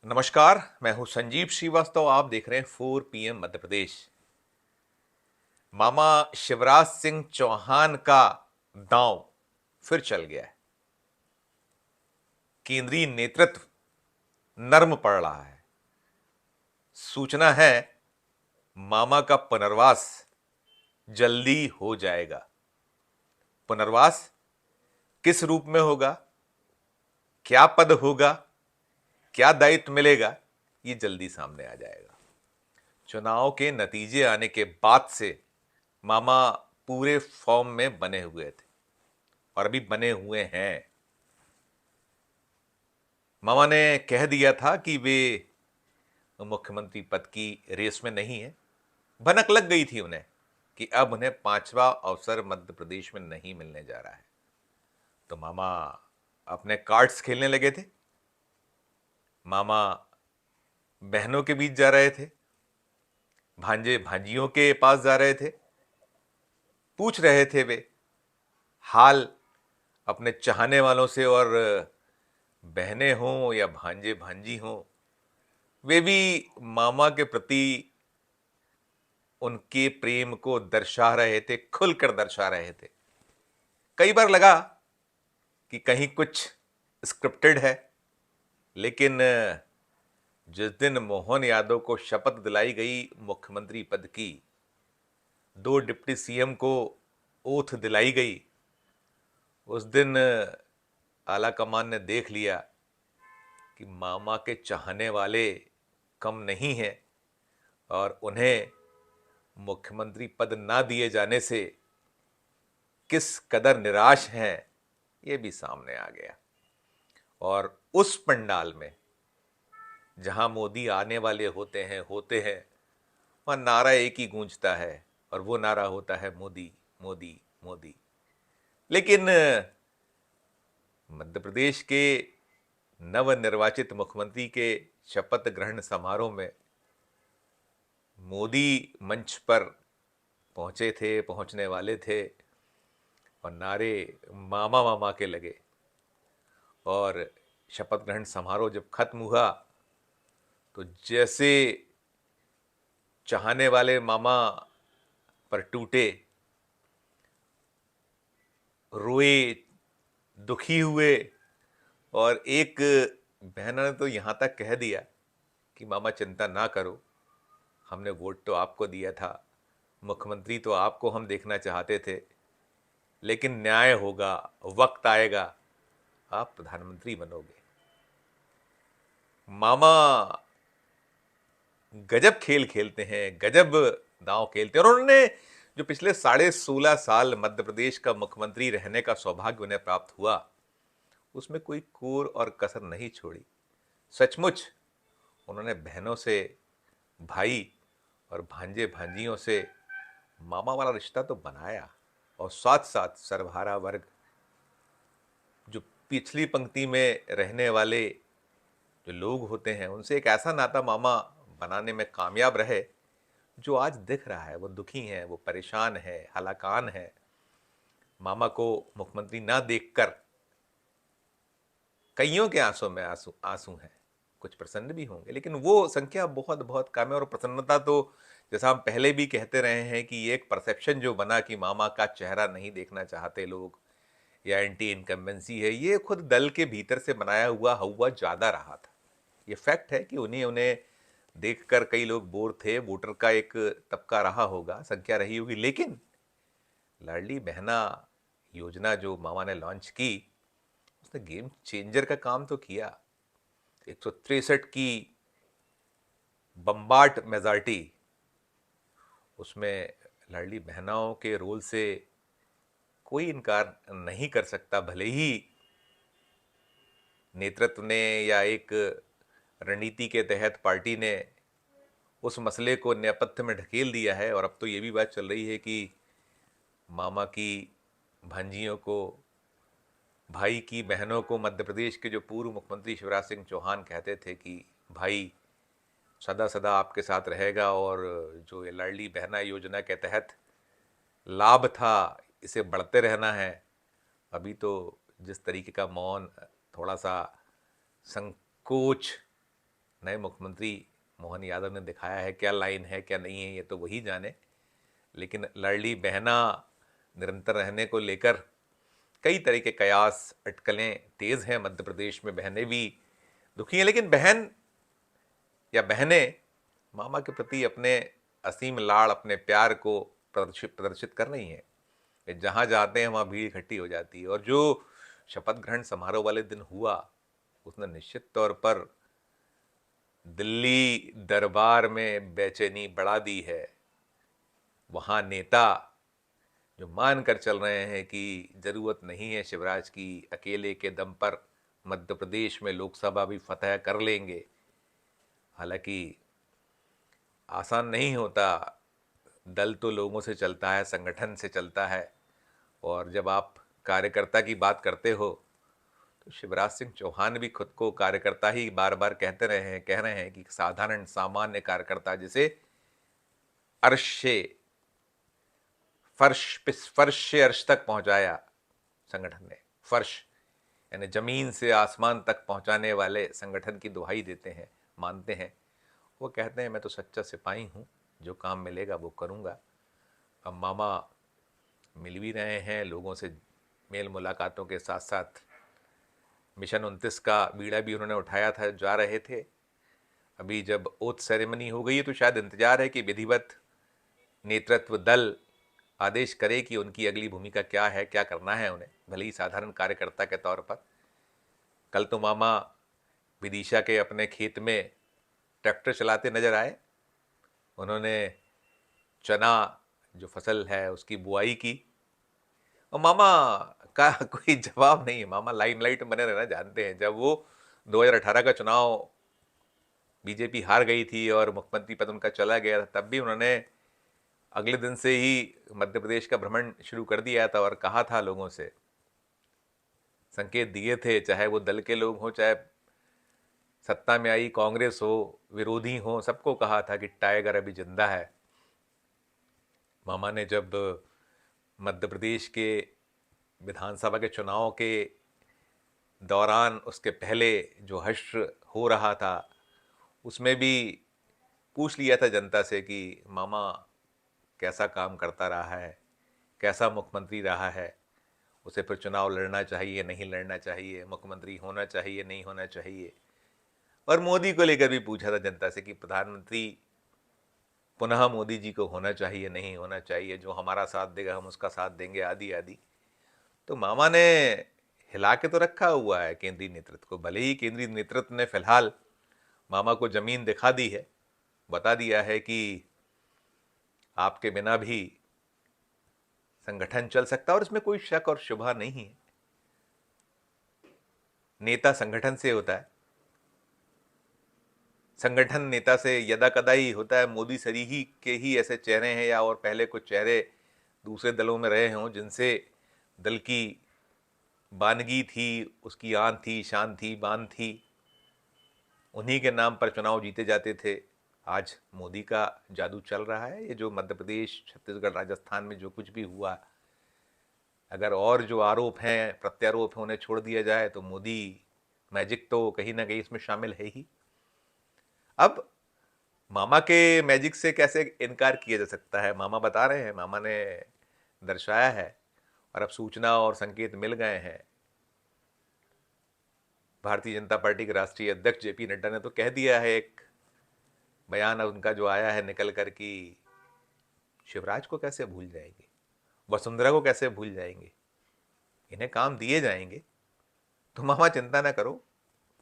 नमस्कार। मैं हूं संजीव श्रीवास्तव। आप देख रहे हैं 4 PM मध्य प्रदेश। मामा शिवराज सिंह चौहान का दांव फिर चल गया है। केंद्रीय नेतृत्व नर्म पड़ रहा है। सूचना है मामा का पुनर्वास जल्दी हो जाएगा। पुनर्वास किस रूप में होगा, क्या पद होगा, क्या दायित्व मिलेगा, ये जल्दी सामने आ जाएगा। चुनाव के नतीजे आने के बाद से मामा पूरे फॉर्म में बने हुए थे और अभी बने हुए हैं। मामा ने कह दिया था कि वे मुख्यमंत्री पद की रेस में नहीं है। भनक लग गई थी उन्हें कि अब उन्हें 5वां अवसर मध्य प्रदेश में नहीं मिलने जा रहा है। तो मामा अपने कार्ड्स खेलने लगे थे। मामा बहनों के बीच जा रहे थे, भांजे भांजियों के पास जा रहे थे, पूछ रहे थे वे हाल अपने चाहने वालों से। और बहनें हों या भांजे भांजी हों, वे भी मामा के प्रति उनके प्रेम को दर्शा रहे थे, खुलकर दर्शा रहे थे। कई बार लगा कि कहीं कुछ स्क्रिप्टेड है, लेकिन जिस दिन मोहन यादव को शपथ दिलाई गई मुख्यमंत्री पद की, 2 डिप्टी सीएम को ओथ दिलाई गई, उस दिन आला कमान ने देख लिया कि मामा के चाहने वाले कम नहीं हैं और उन्हें मुख्यमंत्री पद ना दिए जाने से किस कदर निराश हैं, ये भी सामने आ गया। और उस पंडाल में जहां मोदी आने वाले होते हैं वहां नारा एक ही गूंजता है और वो नारा होता है मोदी मोदी मोदी। लेकिन मध्य प्रदेश के नवनिर्वाचित मुख्यमंत्री के शपथ ग्रहण समारोह में मोदी मंच पर पहुंचे थे, पहुंचने वाले थे और नारे मामा मामा के लगे। और शपथ ग्रहण समारोह जब खत्म हुआ तो जैसे चाहने वाले मामा पर टूटे, रोए, दुखी हुए। और एक बहन ने तो यहां तक कह दिया कि मामा चिंता ना करो, हमने वोट तो आपको दिया था, मुख्यमंत्री तो आपको हम देखना चाहते थे, लेकिन न्याय होगा, वक्त आएगा, आप प्रधानमंत्री बनोगे। मामा गजब खेल खेलते हैं, गजब दांव खेलते हैं। और उन्होंने जो पिछले 16.5 साल मध्य प्रदेश का मुख्यमंत्री रहने का सौभाग्य उन्हें प्राप्त हुआ, उसमें कोई कोर और कसर नहीं छोड़ी। सचमुच उन्होंने बहनों से, भाई और भांजे भांजियों से मामा वाला रिश्ता तो बनाया। और साथ साथ सर्वहारा वर्ग, जो पिछली पंक्ति में रहने वाले जो लोग होते हैं, उनसे एक ऐसा नाता मामा बनाने में कामयाब रहे जो आज दिख रहा है। वो दुखी हैं, वो परेशान है, हलाकान है। मामा को मुख्यमंत्री ना देखकर कईयों के आंसू में आंसू आंसू हैं। कुछ प्रसन्न भी होंगे, लेकिन वो संख्या बहुत बहुत कम है। और प्रसन्नता तो जैसा हम पहले भी कहते रहे हैं कि ये एक परसेप्शन जो बना कि मामा का चेहरा नहीं देखना चाहते लोग या एंटी इनकम्बेंसी है, ये खुद दल के भीतर से बनाया हुआ हवा ज्यादा रहा था। ये फैक्ट है कि उन्हें उन्हें देखकर कई लोग बोर थे। वोटर का एक तबका रहा होगा, संख्या रही होगी। लेकिन लाडली बहना योजना जो मामा ने लॉन्च की, उसने गेम चेंजर का काम तो किया। 163 की बम्बाट मेजॉरिटी, उसमें लाडली बहनाओं के रोल से कोई इनकार नहीं कर सकता। भले ही नेतृत्व ने या एक रणनीति के तहत पार्टी ने उस मसले को नेपथ्य में ढकेल दिया है, और अब तो ये भी बात चल रही है कि मामा की भांजियों को, भाई की बहनों को मध्य प्रदेश के जो पूर्व मुख्यमंत्री शिवराज सिंह चौहान कहते थे कि भाई सदा सदा आपके साथ रहेगा, और जो ये लाडली बहना योजना के तहत लाभ था, इसे बढ़ते रहना है। अभी तो जिस तरीके का मौन, थोड़ा सा संकोच नए मुख्यमंत्री मोहन यादव ने दिखाया है, क्या लाइन है क्या नहीं है ये तो वही जाने। लेकिन लाडली बहना निरंतर रहने को लेकर कई तरह के कयास, अटकलें तेज हैं मध्य प्रदेश में। बहनें भी दुखी हैं, लेकिन बहन या बहनें मामा के प्रति अपने असीम लाड़, अपने प्यार को प्रदर्शित कर रही हैं। वे जहाँ जाते हैं वहाँ भीड़ इकट्ठी हो जाती है। और जो शपथ ग्रहण समारोह वाले दिन हुआ, उसने निश्चित तौर पर दिल्ली दरबार में बेचैनी बढ़ा दी है। वहाँ नेता जो मान कर चल रहे हैं कि ज़रूरत नहीं है शिवराज की, अकेले के दम पर मध्य प्रदेश में लोकसभा भी फतह कर लेंगे। हालांकि आसान नहीं होता, दल तो लोगों से चलता है, संगठन से चलता है। और जब आप कार्यकर्ता की बात करते हो तो शिवराज सिंह चौहान भी खुद को कार्यकर्ता ही बार बार कह रहे हैं कि साधारण सामान्य कार्यकर्ता, जिसे अर्श से फर्श से अर्श तक पहुंचाया संगठन ने। फर्श यानी जमीन से आसमान तक पहुंचाने वाले संगठन की दुहाई देते हैं, मानते हैं। वो कहते हैं मैं तो सच्चा सिपाही हूँ, जो काम मिलेगा वो करूँगा। अब मामा मिल भी रहे हैं लोगों से, मेल मुलाकातों के साथ साथ मिशन 29 का बीड़ा भी उन्होंने उठाया था, जा रहे थे। अभी जब ओथ सेरेमनी हो गई है तो शायद इंतजार है कि विधिवत नेतृत्व दल आदेश करे कि उनकी अगली भूमिका क्या है, क्या करना है उन्हें, भले ही साधारण कार्यकर्ता के तौर पर। कल तो मामा विदिशा के अपने खेत में ट्रैक्टर चलाते नजर आए। उन्होंने चना जो फसल है उसकी बुआई की। और मामा का कोई जवाब नहीं है। मामा लाइमलाइट में बने रहना जानते हैं। जब वो 2018 का चुनाव बीजेपी हार गई थी और मुख्यमंत्री पद उनका चला गया था, तब भी उन्होंने अगले दिन से ही मध्य प्रदेश का भ्रमण शुरू कर दिया था और कहा था लोगों से, संकेत दिए थे, चाहे वो दल के लोग हों, चाहे सत्ता में आई कांग्रेस हो, विरोधी हो, सबको कहा था कि टाइगर अभी जिंदा है। मामा ने जब मध्य प्रदेश के विधानसभा के चुनाव के दौरान, उसके पहले जो हश्र हो रहा था, उसमें भी पूछ लिया था जनता से कि मामा कैसा काम करता रहा है, कैसा मुख्यमंत्री रहा है, उसे फिर चुनाव लड़ना चाहिए नहीं लड़ना चाहिए, मुख्यमंत्री होना चाहिए नहीं होना चाहिए। और मोदी को लेकर भी पूछा था जनता से कि प्रधानमंत्री पुनः मोदी जी को होना चाहिए नहीं होना चाहिए, जो हमारा साथ देगा हम उसका साथ देंगे, आदि आदि। तो मामा ने हिला के तो रखा हुआ है केंद्रीय नेतृत्व को। भले ही केंद्रीय नेतृत्व ने फिलहाल मामा को जमीन दिखा दी है, बता दिया है कि आपके बिना भी संगठन चल सकता है, और इसमें कोई शक और शुबा नहीं है। नेता संगठन से होता है, संगठन नेता से यदा कदा ही होता है। मोदी सरी ही के ही ऐसे चेहरे हैं, या और पहले कुछ चेहरे दूसरे दलों में रहे हों जिनसे दल की बानगी थी, उसकी आन थी, शान थी, बान थी, उन्हीं के नाम पर चुनाव जीते जाते थे। आज मोदी का जादू चल रहा है। ये जो मध्य प्रदेश, छत्तीसगढ़, राजस्थान में जो कुछ भी हुआ, अगर और जो आरोप हैं, प्रत्यारोप हैं, उन्हें छोड़ दिया जाए तो मोदी मैजिक तो कहीं ना कहीं इसमें शामिल है ही। अब मामा के मैजिक से कैसे इनकार किया जा सकता है? मामा बता रहे हैं, मामा ने दर्शाया है, और अब सूचना और संकेत मिल गए हैं। भारतीय जनता पार्टी के राष्ट्रीय अध्यक्ष जेपी नड्डा ने तो कह दिया है, एक बयान उनका जो आया है निकल कर, कि शिवराज को कैसे भूल जाएंगे, वसुंधरा को कैसे भूल जाएंगे, इन्हें काम दिए जाएंगे। तो मामा चिंता ना करो,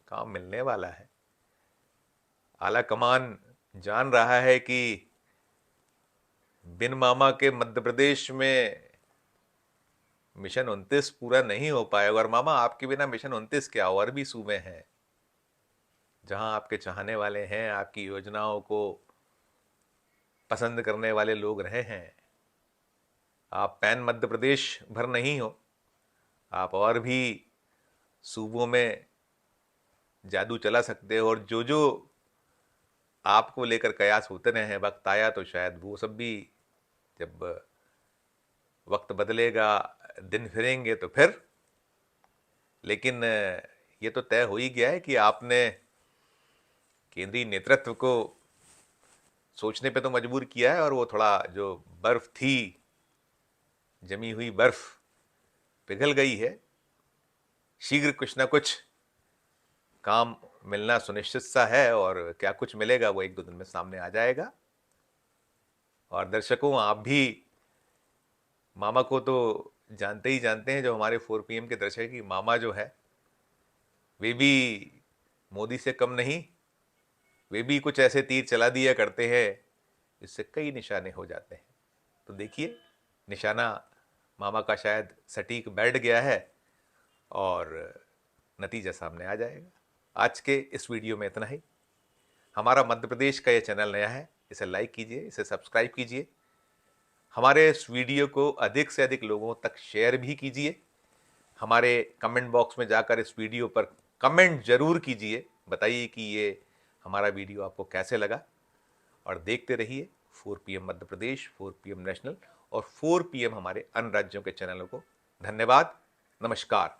काम मिलने वाला है। आला कमान जान रहा है कि बिन मामा के मध्य प्रदेश में मिशन 29 पूरा नहीं हो पाएगा। और मामा आपके बिना मिशन 29 क्या, और भी सूबे हैं जहां आपके चाहने वाले हैं, आपकी योजनाओं को पसंद करने वाले लोग रहे हैं। आप पैन मध्य प्रदेश भर नहीं हो, आप और भी सूबों में जादू चला सकते हो। और जो जो आपको लेकर कयास होते रहे हैं, वक्त आया तो शायद वो सब भी, जब वक्त बदलेगा, दिन फिरेंगे तो फिर। लेकिन ये तो तय हो ही गया है कि आपने केंद्रीय नेतृत्व को सोचने पे तो मजबूर किया है, और वो थोड़ा जो बर्फ थी, जमी हुई बर्फ पिघल गई है। शीघ्र कुछ ना कुछ काम मिलना सुनिश्चित सा है, और क्या कुछ मिलेगा वो 1-2 दिन में सामने आ जाएगा। और दर्शकों, आप भी मामा को तो जानते ही जानते हैं, जो हमारे 4 PM के दर्शक की मामा जो है वे भी मोदी से कम नहीं, वे भी कुछ ऐसे तीर चला दिया करते हैं इससे कई निशाने हो जाते हैं। तो देखिए, निशाना मामा का शायद सटीक बैठ गया है और नतीजा सामने आ जाएगा। आज के इस वीडियो में इतना ही। हमारा मध्य प्रदेश का ये चैनल नया है, इसे लाइक कीजिए, इसे सब्सक्राइब कीजिए, हमारे इस वीडियो को अधिक से अधिक लोगों तक शेयर भी कीजिए। हमारे कमेंट बॉक्स में जाकर इस वीडियो पर कमेंट जरूर कीजिए, बताइए कि ये हमारा वीडियो आपको कैसे लगा। और देखते रहिए 4 PM Madhya Pradesh, 4 PM national और 4 PM हमारे अन्य राज्यों के चैनलों को। धन्यवाद, नमस्कार।